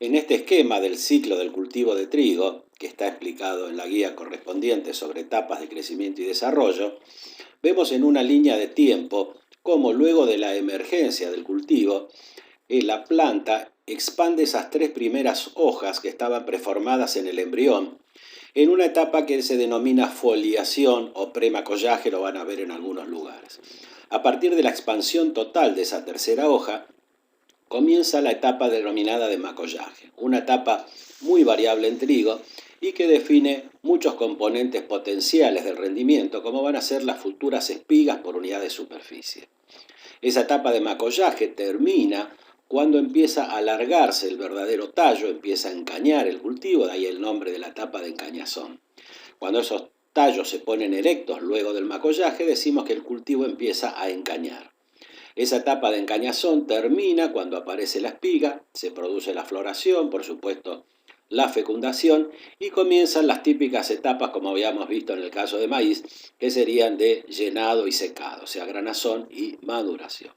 En este esquema del ciclo del cultivo de trigo, que está explicado en la guía correspondiente sobre etapas de crecimiento y desarrollo, vemos en una línea de tiempo cómo luego de la emergencia del cultivo, la planta expande esas tres primeras hojas que estaban preformadas en el embrión en una etapa que se denomina foliación o premacollaje, lo van a ver en algunos lugares. A partir de la expansión total de esa tercera hoja, comienza la etapa denominada de macollaje, una etapa muy variable en trigo y que define muchos componentes potenciales del rendimiento, como van a ser las futuras espigas por unidad de superficie. Esa etapa de macollaje termina cuando empieza a alargarse el verdadero tallo, empieza a encañar el cultivo, de ahí el nombre de la etapa de encañazón. Cuando esos tallos se ponen erectos luego del macollaje, decimos que el cultivo empieza a encañar. Esa etapa de encañazón termina cuando aparece la espiga, se produce la floración, por supuesto la fecundación, y comienzan las típicas etapas, como habíamos visto en el caso de maíz, que serían de llenado y secado, o sea, granazón y maduración.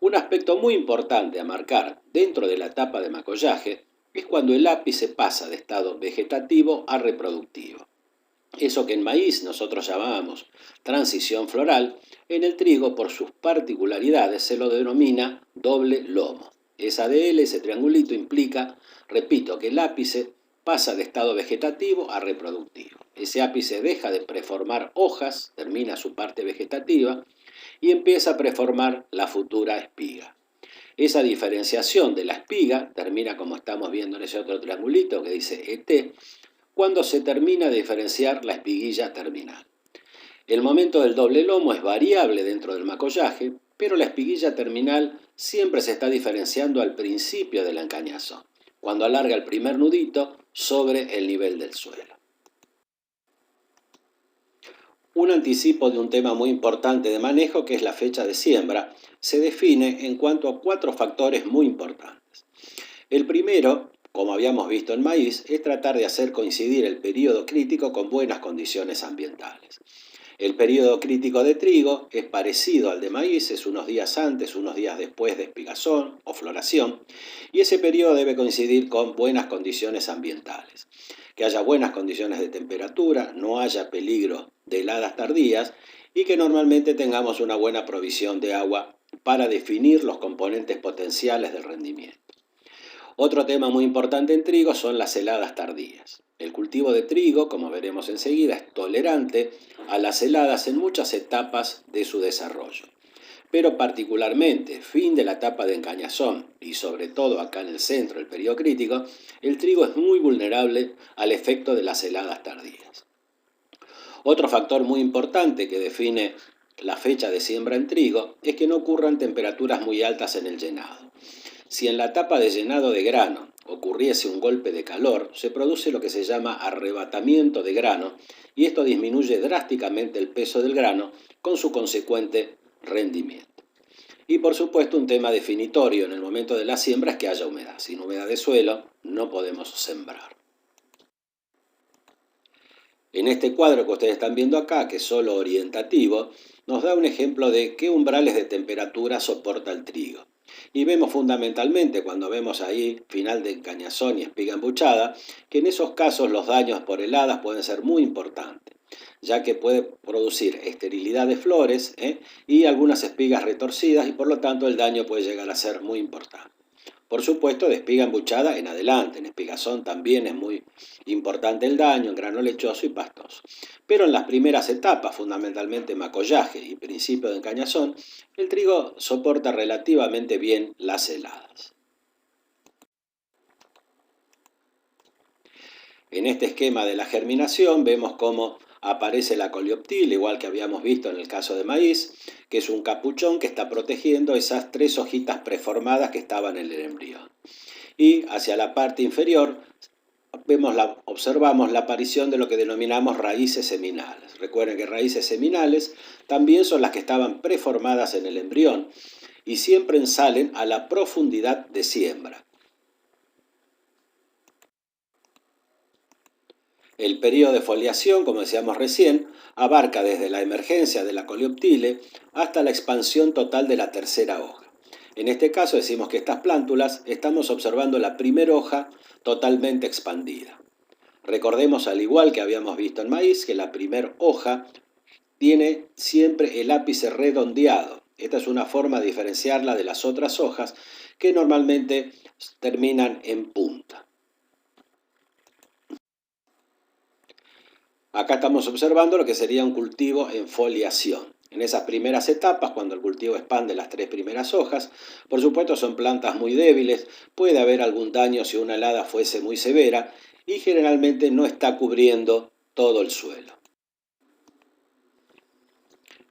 Un aspecto muy importante a marcar dentro de la etapa de macollaje es cuando el ápice pasa de estado vegetativo a reproductivo. Eso que en maíz nosotros llamábamos transición floral, en el trigo por sus particularidades se lo denomina doble lomo. Esa DL, ese triangulito, implica, repito, que el ápice pasa de estado vegetativo a reproductivo. Ese ápice deja de preformar hojas, termina su parte vegetativa y empieza a preformar la futura espiga. Esa diferenciación de la espiga termina como estamos viendo en ese otro triangulito que dice ET, cuando se termina de diferenciar la espiguilla terminal. El momento del doble lomo es variable dentro del macollaje, pero la espiguilla terminal siempre se está diferenciando al principio del encañazón, cuando alarga el primer nudito sobre el nivel del suelo. Un anticipo de un tema muy importante de manejo, que es la fecha de siembra, se define en cuanto a 4 factores muy importantes. El primero, como habíamos visto en maíz, es tratar de hacer coincidir el periodo crítico con buenas condiciones ambientales. El periodo crítico de trigo es parecido al de maíz, es unos días antes, unos días después de espigazón o floración, y ese periodo debe coincidir con buenas condiciones ambientales. Que haya buenas condiciones de temperatura, no haya peligro de heladas tardías y que normalmente tengamos una buena provisión de agua para definir los componentes potenciales del rendimiento. Otro tema muy importante en trigo son las heladas tardías. El cultivo de trigo, como veremos enseguida, es tolerante a las heladas en muchas etapas de su desarrollo. Pero particularmente, fin de la etapa de encañazón y sobre todo acá en el centro del periodo crítico, el trigo es muy vulnerable al efecto de las heladas tardías. Otro factor muy importante que define la fecha de siembra en trigo es que no ocurran temperaturas muy altas en el llenado. Si en la etapa de llenado de grano ocurriese un golpe de calor, se produce lo que se llama arrebatamiento de grano y esto disminuye drásticamente el peso del grano con su consecuente rendimiento. Y por supuesto un tema definitorio en el momento de la siembra es que haya humedad. Sin humedad de suelo no podemos sembrar. En este cuadro que ustedes están viendo acá, que es solo orientativo, nos da un ejemplo de qué umbrales de temperatura soporta el trigo. Y vemos fundamentalmente, cuando vemos ahí final de encañazón y espiga embuchada, que en esos casos los daños por heladas pueden ser muy importantes, ya que puede producir esterilidad de flores y algunas espigas retorcidas y por lo tanto el daño puede llegar a ser muy importante. Por supuesto, de espiga embuchada en adelante, en espigazón también es muy importante el daño, en grano lechoso y pastoso. Pero en las primeras etapas, fundamentalmente macollaje y principio de encañazón, el trigo soporta relativamente bien las heladas. En este esquema de la germinación vemos cómo aparece la coleoptila, igual que habíamos visto en el caso de maíz, que es un capuchón que está protegiendo esas 3 hojitas preformadas que estaban en el embrión. Y hacia la parte inferior observamos la aparición de lo que denominamos raíces seminales. Recuerden que raíces seminales también son las que estaban preformadas en el embrión y siempre salen a la profundidad de siembra. El periodo de foliación, como decíamos recién, abarca desde la emergencia de la coleoptile hasta la expansión total de la tercera hoja. En este caso decimos que estas plántulas estamos observando la primera hoja totalmente expandida. Recordemos, al igual que habíamos visto en maíz, que la primera hoja tiene siempre el ápice redondeado. Esta es una forma de diferenciarla de las otras hojas que normalmente terminan en punta. Acá estamos observando lo que sería un cultivo en foliación. En esas primeras etapas, cuando el cultivo expande las 3 primeras hojas, por supuesto son plantas muy débiles, puede haber algún daño si una helada fuese muy severa y generalmente no está cubriendo todo el suelo.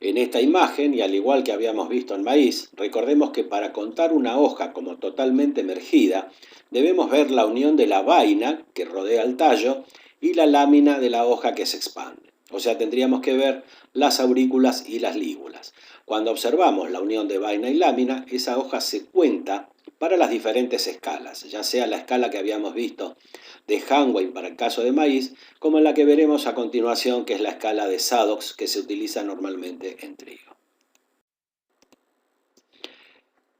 En esta imagen, y al igual que habíamos visto en maíz, recordemos que para contar una hoja como totalmente emergida, debemos ver la unión de la vaina que rodea el tallo y la lámina de la hoja que se expande. O sea, tendríamos que ver las aurículas y las lígulas. Cuando observamos la unión de vaina y lámina, esa hoja se cuenta para las diferentes escalas, ya sea la escala que habíamos visto de Hanwein para el caso de maíz, como en la que veremos a continuación, que es la escala de Sadox que se utiliza normalmente en trigo.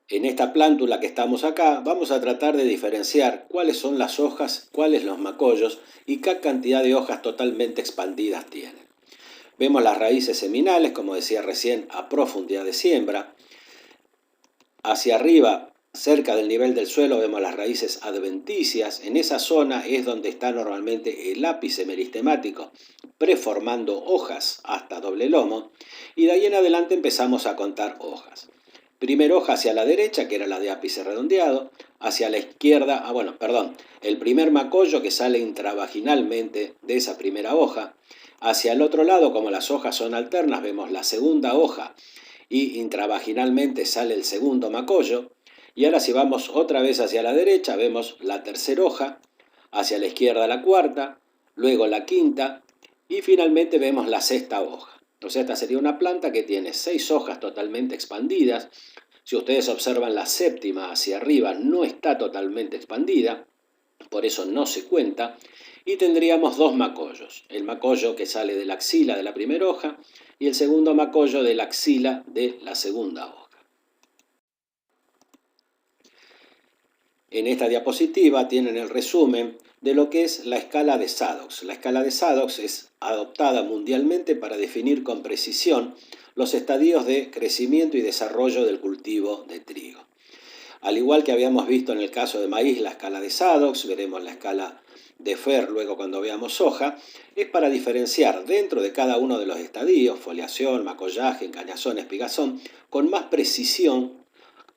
En esta plántula que estamos acá, vamos a tratar de diferenciar cuáles son las hojas, cuáles los macollos y qué cantidad de hojas totalmente expandidas tienen. Vemos las raíces seminales, como decía recién, a profundidad de siembra. Hacia arriba, cerca del nivel del suelo, vemos las raíces adventicias. En esa zona es donde está normalmente el ápice meristemático, preformando hojas hasta doble lomo. Y de ahí en adelante empezamos a contar hojas. Primera hoja hacia la derecha, que era la de ápice redondeado. Hacia la izquierda, el primer macollo que sale intravaginalmente de esa primera hoja. Hacia el otro lado, como las hojas son alternas, vemos la segunda hoja y intravaginalmente sale el segundo macollo. Y ahora si vamos otra vez hacia la derecha, vemos la tercera hoja, hacia la izquierda la cuarta, luego la quinta y finalmente vemos la sexta hoja. O sea, esta sería una planta que tiene 6 hojas totalmente expandidas. Si ustedes observan, la séptima hacia arriba no está totalmente expandida, por eso no se cuenta. Y tendríamos 2 macollos, el macollo que sale de la axila de la primera hoja y el segundo macollo de la axila de la segunda hoja. En esta diapositiva tienen el resumen de lo que es la escala de Sadox. La escala de Sadox es adoptada mundialmente para definir con precisión los estadios de crecimiento y desarrollo del cultivo de trigo. Al igual que habíamos visto en el caso de maíz la escala de Sadox, veremos la escala de Fer luego cuando veamos soja, es para diferenciar dentro de cada uno de los estadios, foliación, macollaje, encañazón, espigazón, con más precisión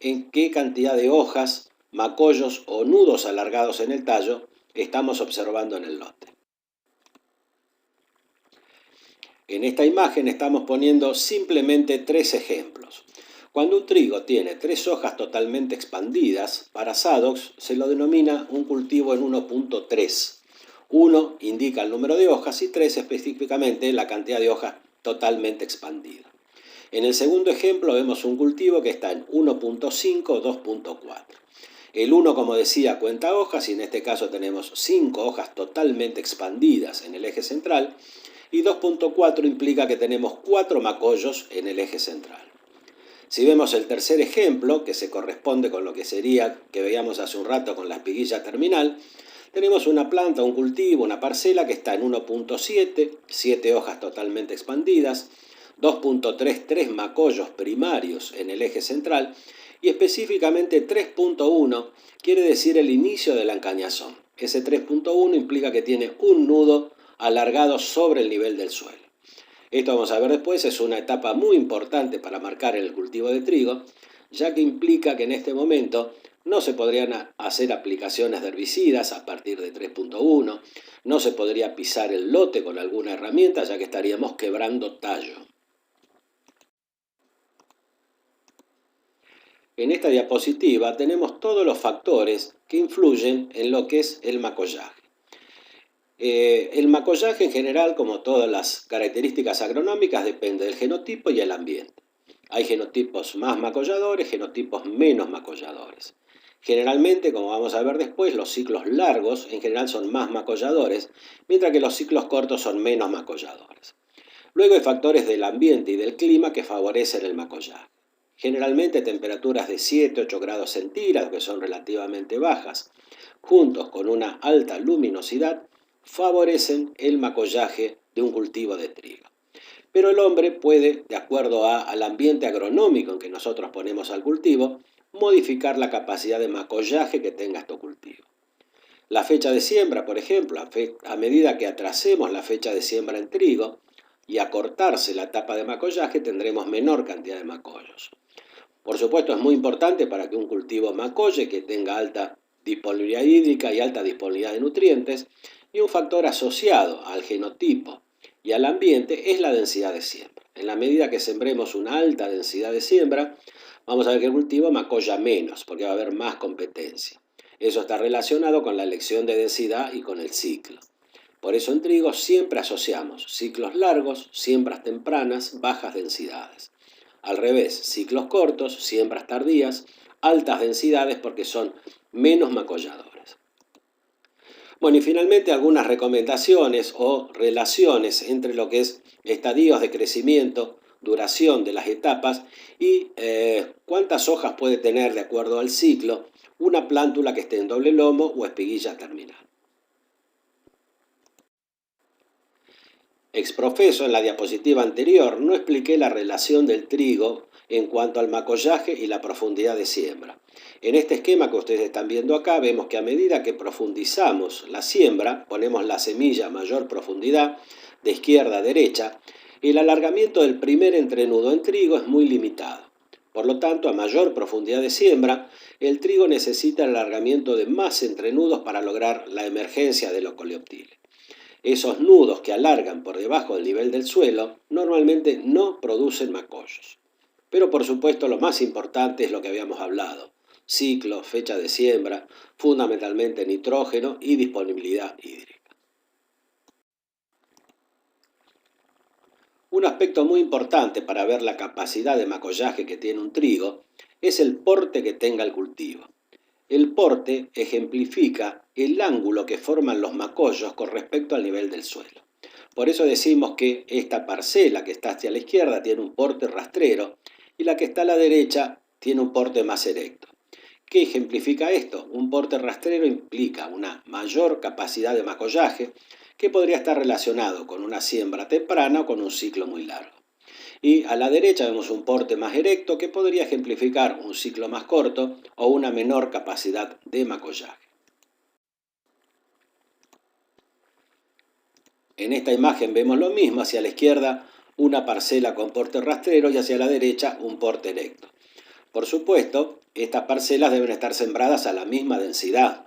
en qué cantidad de hojas, macollos o nudos alargados en el tallo estamos observando en el lote. En esta imagen estamos poniendo simplemente 3 ejemplos. Cuando un trigo tiene 3 hojas totalmente expandidas, para Sadox se lo denomina un cultivo en 1.3. 1 indica el número de hojas y 3 específicamente la cantidad de hojas totalmente expandidas. En el segundo ejemplo vemos un cultivo que está en 1.5 o 2.4. El 1, como decía, cuenta hojas y en este caso tenemos 5 hojas totalmente expandidas en el eje central y 2.4 implica que tenemos 4 macollos en el eje central. Si vemos el tercer ejemplo, que se corresponde con lo que sería, que veíamos hace un rato con la espiguilla terminal, tenemos una planta, un cultivo, una parcela que está en 1.7, 7 hojas totalmente expandidas, 2.3 macollos primarios en el eje central y específicamente 3.1 quiere decir el inicio de la encañazón. Ese 3.1 implica que tiene un nudo alargado sobre el nivel del suelo. Esto vamos a ver después, es una etapa muy importante para marcar el cultivo de trigo, ya que implica que en este momento no se podrían hacer aplicaciones de herbicidas a partir de 3.1, no se podría pisar el lote con alguna herramienta, ya que estaríamos quebrando tallo. En esta diapositiva tenemos todos los factores que influyen en lo que es el macollaje. El macollaje en general, como todas las características agronómicas, depende del genotipo y el ambiente. Hay genotipos más macolladores, genotipos menos macolladores. Generalmente, como vamos a ver después, los ciclos largos en general son más macolladores, mientras que los ciclos cortos son menos macolladores. Luego hay factores del ambiente y del clima que favorecen el macollaje. Generalmente temperaturas de 7-8 grados centígrados, que son relativamente bajas, juntos con una alta luminosidad, favorecen el macollaje de un cultivo de trigo. Pero el hombre puede, de acuerdo al ambiente agronómico en que nosotros ponemos al cultivo, modificar la capacidad de macollaje que tenga este cultivo. La fecha de siembra, por ejemplo, a medida que atrasemos la fecha de siembra en trigo y acortarse la etapa de macollaje, tendremos menor cantidad de macollos. Por supuesto, es muy importante para que un cultivo macolle que tenga alta disponibilidad hídrica y alta disponibilidad de nutrientes, y un factor asociado al genotipo y al ambiente es la densidad de siembra. En la medida que sembremos una alta densidad de siembra, vamos a ver que el cultivo macolla menos, porque va a haber más competencia. Eso está relacionado con la elección de densidad y con el ciclo. Por eso en trigo siempre asociamos ciclos largos, siembras tempranas, bajas densidades. Al revés, ciclos cortos, siembras tardías, altas densidades porque son menos macolladores. Bueno, y finalmente algunas recomendaciones o relaciones entre lo que es estadios de crecimiento, duración de las etapas y cuántas hojas puede tener de acuerdo al ciclo una plántula que esté en doble lomo o espiguilla terminal. Exprofeso en la diapositiva anterior no expliqué la relación del trigo en cuanto al macollaje y la profundidad de siembra. En este esquema que ustedes están viendo acá vemos que a medida que profundizamos la siembra, ponemos la semilla a mayor profundidad, de izquierda a derecha, el alargamiento del primer entrenudo en trigo es muy limitado. Por lo tanto, a mayor profundidad de siembra, el trigo necesita el alargamiento de más entrenudos para lograr la emergencia de los coleoptiles. Esos nudos que alargan por debajo del nivel del suelo normalmente no producen macollos. Pero por supuesto lo más importante es lo que habíamos hablado: ciclo, fecha de siembra, fundamentalmente nitrógeno y disponibilidad hídrica. Un aspecto muy importante para ver la capacidad de macollaje que tiene un trigo es el porte que tenga el cultivo. El porte ejemplifica el ángulo que forman los macollos con respecto al nivel del suelo. Por eso decimos que esta parcela que está hacia la izquierda tiene un porte rastrero y la que está a la derecha tiene un porte más erecto. ¿Qué ejemplifica esto? Un porte rastrero implica una mayor capacidad de macollaje que podría estar relacionado con una siembra temprana o con un ciclo muy largo. Y a la derecha vemos un porte más erecto que podría ejemplificar un ciclo más corto o una menor capacidad de macollaje. En esta imagen vemos lo mismo: hacia la izquierda una parcela con porte rastrero y hacia la derecha un porte erecto. Por supuesto, estas parcelas deben estar sembradas a la misma densidad.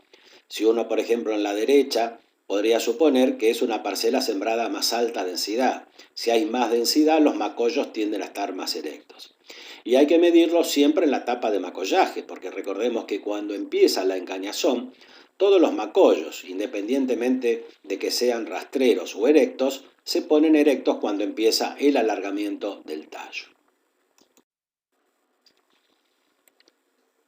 Si uno, por ejemplo, en la derecha, podría suponer que es una parcela sembrada a más alta densidad. Si hay más densidad, los macollos tienden a estar más erectos. Y hay que medirlo siempre en la etapa de macollaje, porque recordemos que cuando empieza la encañazón, todos los macollos, independientemente de que sean rastreros o erectos, se ponen erectos cuando empieza el alargamiento del tallo.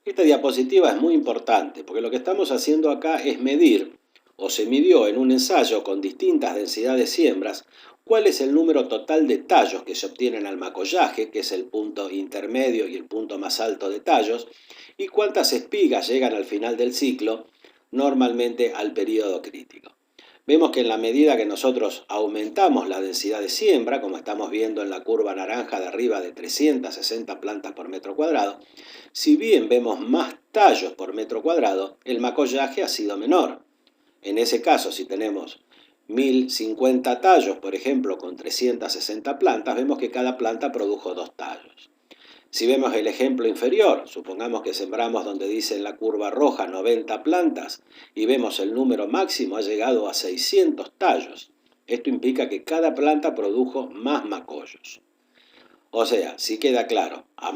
Esta diapositiva es muy importante porque lo que estamos haciendo acá es medir, o se midió en un ensayo con distintas densidades de siembras, cuál es el número total de tallos que se obtienen al macollaje, que es el punto intermedio y el punto más alto de tallos, y cuántas espigas llegan al final del ciclo, normalmente al periodo crítico. Vemos que en la medida que nosotros aumentamos la densidad de siembra, como estamos viendo en la curva naranja de arriba de 360 plantas por metro cuadrado, si bien vemos más tallos por metro cuadrado, el macollaje ha sido menor. En ese caso, si tenemos 1050 tallos, por ejemplo, con 360 plantas, vemos que cada planta produjo 2 tallos. Si vemos el ejemplo inferior, supongamos que sembramos donde dice en la curva roja 90 plantas y vemos el número máximo ha llegado a 600 tallos. Esto implica que cada planta produjo más macollos. O sea, si queda claro, a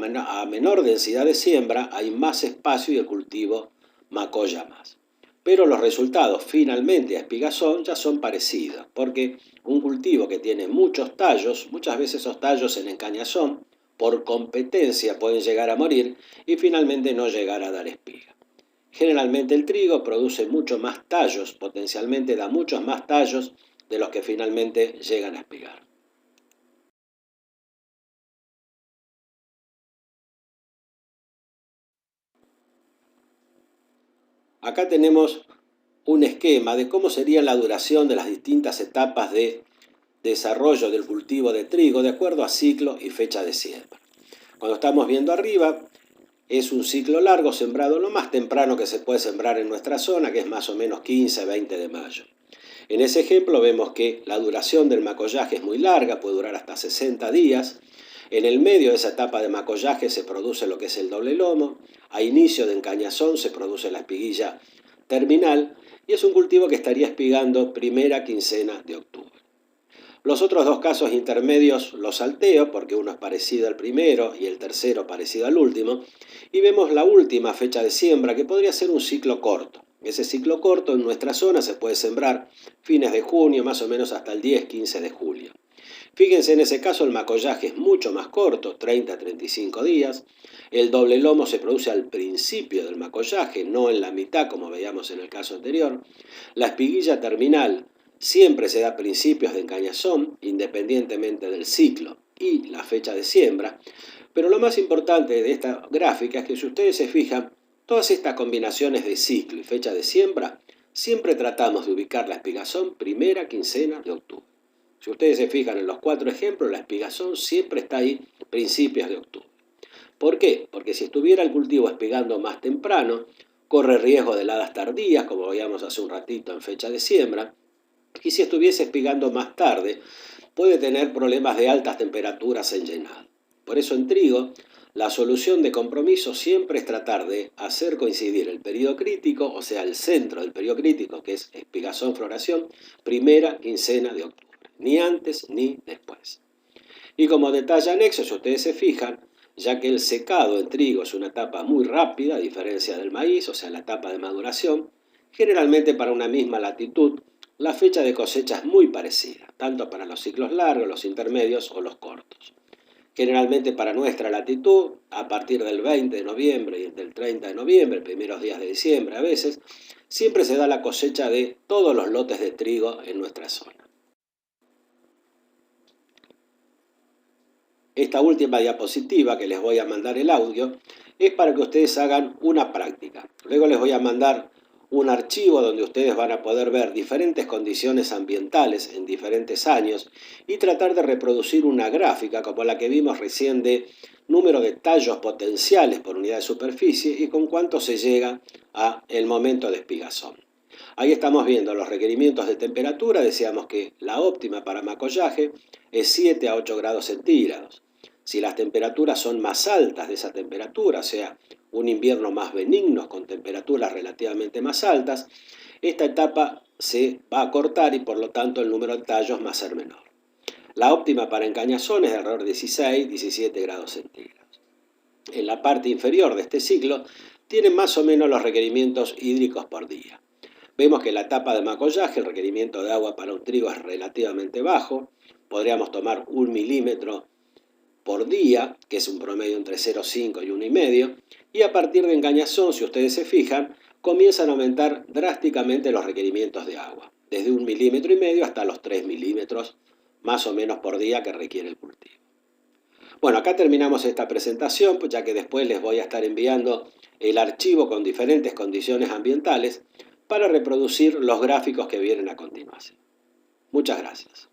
menor densidad de siembra hay más espacio y el cultivo macolla más. Pero los resultados finalmente a espigazón ya son parecidos, porque un cultivo que tiene muchos tallos, muchas veces esos tallos en encañazón, por competencia pueden llegar a morir y finalmente no llegar a dar espiga. Generalmente el trigo produce mucho más tallos, potencialmente da muchos más tallos de los que finalmente llegan a espigar. Acá tenemos un esquema de cómo sería la duración de las distintas etapas de desarrollo del cultivo de trigo de acuerdo a ciclo y fecha de siembra. Cuando estamos viendo arriba, es un ciclo largo sembrado lo más temprano que se puede sembrar en nuestra zona, que es más o menos 15-20 de mayo. En ese ejemplo vemos que la duración del macollaje es muy larga, puede durar hasta 60 días. En el medio de esa etapa de macollaje se produce lo que es el doble lomo. A inicio de encañazón se produce la espiguilla terminal y es un cultivo que estaría espigando primera quincena de octubre. Los otros dos casos intermedios los salteo porque uno es parecido al primero y el tercero parecido al último. Y vemos la última fecha de siembra que podría ser un ciclo corto. Ese ciclo corto en nuestra zona se puede sembrar fines de junio, más o menos hasta el 10-15 de julio. Fíjense, en ese caso el macollaje es mucho más corto, 30-35 días. El doble lomo se produce al principio del macollaje, no en la mitad como veíamos en el caso anterior. La espiguilla terminal siempre se da a principios de encañazón, independientemente del ciclo y la fecha de siembra. Pero lo más importante de esta gráfica es que si ustedes se fijan, todas estas combinaciones de ciclo y fecha de siembra, siempre tratamos de ubicar la espigazón primera quincena de octubre. Si ustedes se fijan en los 4 ejemplos, la espigazón siempre está ahí principios de octubre. ¿Por qué? Porque si estuviera el cultivo espigando más temprano, corre riesgo de heladas tardías, como veíamos hace un ratito en fecha de siembra, y si estuviese espigando más tarde, puede tener problemas de altas temperaturas en llenado. Por eso en trigo, la solución de compromiso siempre es tratar de hacer coincidir el periodo crítico, o sea, el centro del periodo crítico, que es espigazón-floración, primera quincena de octubre, ni antes ni después. Y como detalle anexo, si ustedes se fijan, ya que el secado en trigo es una etapa muy rápida, a diferencia del maíz, o sea, la etapa de maduración, generalmente para una misma latitud, la fecha de cosecha es muy parecida, tanto para los ciclos largos, los intermedios o los cortos. Generalmente para nuestra latitud, a partir del 20 de noviembre y entre el 30 de noviembre, primeros días de diciembre a veces, siempre se da la cosecha de todos los lotes de trigo en nuestra zona. Esta última diapositiva que les voy a mandar el audio es para que ustedes hagan una práctica. Luego les voy a mandar un archivo donde ustedes van a poder ver diferentes condiciones ambientales en diferentes años y tratar de reproducir una gráfica como la que vimos recién de número de tallos potenciales por unidad de superficie y con cuánto se llega a el momento de espigazón. Ahí estamos viendo los requerimientos de temperatura. Decíamos que la óptima para macollaje es 7 a 8 grados centígrados. Si las temperaturas son más altas de esa temperatura, o sea, un invierno más benigno con temperaturas relativamente más altas, esta etapa se va a cortar y por lo tanto el número de tallos va a ser menor. La óptima para encañazón es de alrededor de 16-17 grados centígrados. En la parte inferior de este ciclo tienen más o menos los requerimientos hídricos por día. Vemos que en la etapa de macollaje el requerimiento de agua para un trigo es relativamente bajo. Podríamos tomar 1 milímetro por día, que es un promedio entre 0,5 y 1,5. Y a partir de encañazón, si ustedes se fijan, comienzan a aumentar drásticamente los requerimientos de agua. Desde 1,5 milímetros hasta los 3 milímetros más o menos por día que requiere el cultivo. Bueno, acá terminamos esta presentación, pues ya que después les voy a estar enviando el archivo con diferentes condiciones ambientales para reproducir los gráficos que vienen a continuación. Muchas gracias.